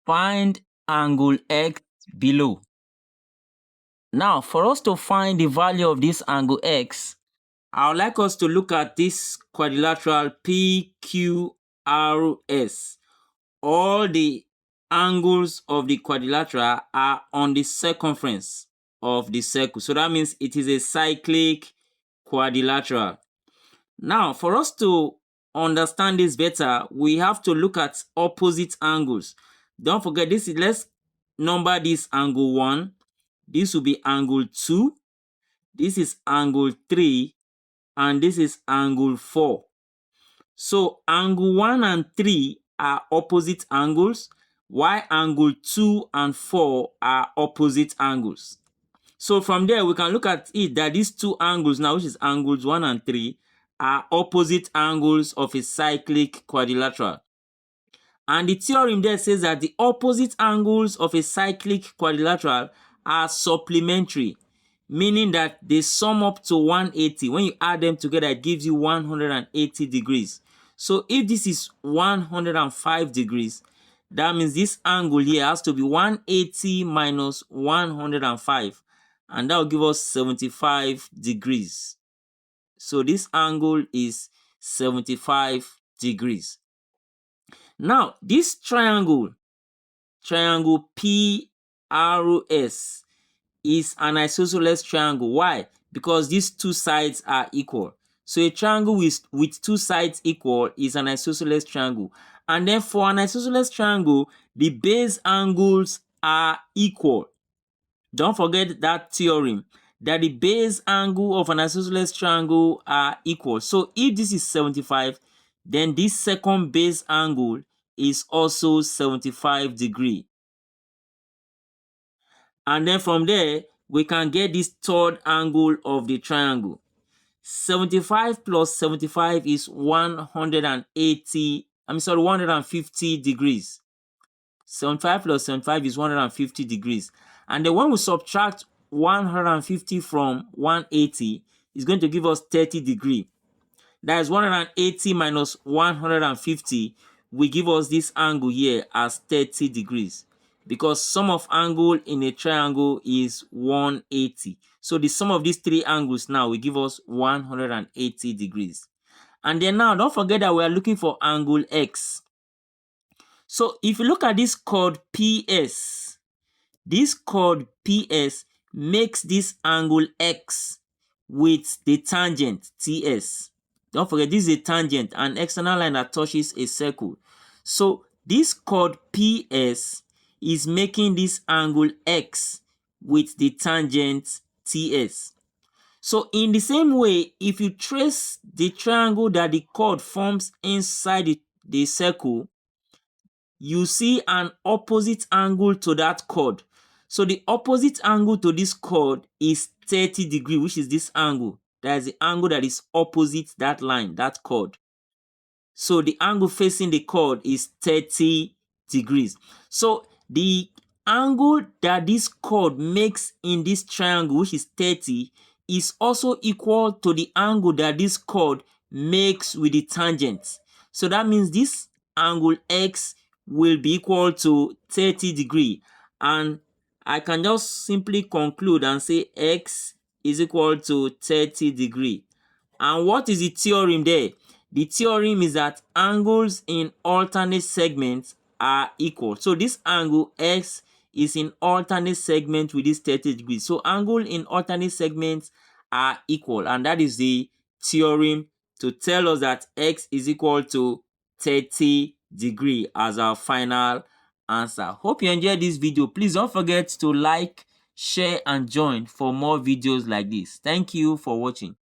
Find angle x below. Now, for us to find the value of this angle x, I would like us to look at this quadrilateral PQRS. All the angles of the quadrilateral are on the circumference of the circle. So that means it is a cyclic quadrilateral. Now, for us to understand this better, we have to look at opposite angles. Don't forget this. Let's number this angle 1. This will be angle 2. This is angle 3. And this is angle 4. So angle 1 and 3 are opposite angles, while angle 2 and 4 are opposite angles. So from there, we can look at it that these two angles now, which is angles 1 and 3, are opposite angles of a cyclic quadrilateral. And the theorem there says that the opposite angles of a cyclic quadrilateral are supplementary, meaning that they sum up to 180. When you add them together, it gives you 180 degrees. So if this is 105 degrees, that means this angle here has to be 180 minus 105. And that will give us 75 degrees. So this angle is 75 degrees. Now, this triangle PRS, is an isosceles triangle. Why? Because these two sides are equal. So a triangle with two sides equal is an isosceles triangle. And then for an isosceles triangle, the base angles are equal. Don't forget that theorem, that the base angle of an isosceles triangle are equal. So if this is 75, then this second base angle is also 75 degrees. And then from there, we can get this third angle of the triangle. 75 plus 75 is 150 degrees. 75 plus 75 is 150 degrees. And then when we subtract 150 from 180, it's going to give us 30 degrees. That is 180 minus 150 will give us this angle here as 30 degrees. Because sum of angle in a triangle is 180. So the sum of these three angles now will give us 180 degrees. And then now, don't forget that we are looking for angle x. So if you look at this chord PS, this chord PS makes this angle x with the tangent TS. Don't forget, this is a tangent, an external line that touches a circle. So this chord PS is making this angle x with the tangent TS. So in the same way, if you trace the triangle that the chord forms inside the circle, you see an opposite angle to that chord. So the opposite angle to this chord is 30 degrees, which is this angle. That is the angle that is opposite that line, that chord. So the angle facing the chord is 30 degrees. So the angle that this chord makes in this triangle, which is 30, is also equal to the angle that this chord makes with the tangent. So that means this angle x will be equal to 30 degrees. And I can just simply conclude and say x is equal to 30 degrees. And what is the theorem there? The theorem is that angles in alternate segments are equal. So this angle x is in alternate segment with this 30 degrees. So angle in alternate segments are equal. And that is the theorem to tell us that x is equal to 30 degrees as our final answer. Hope you enjoyed this video. Please don't forget to like, share, and join for more videos like this. Thank you for watching.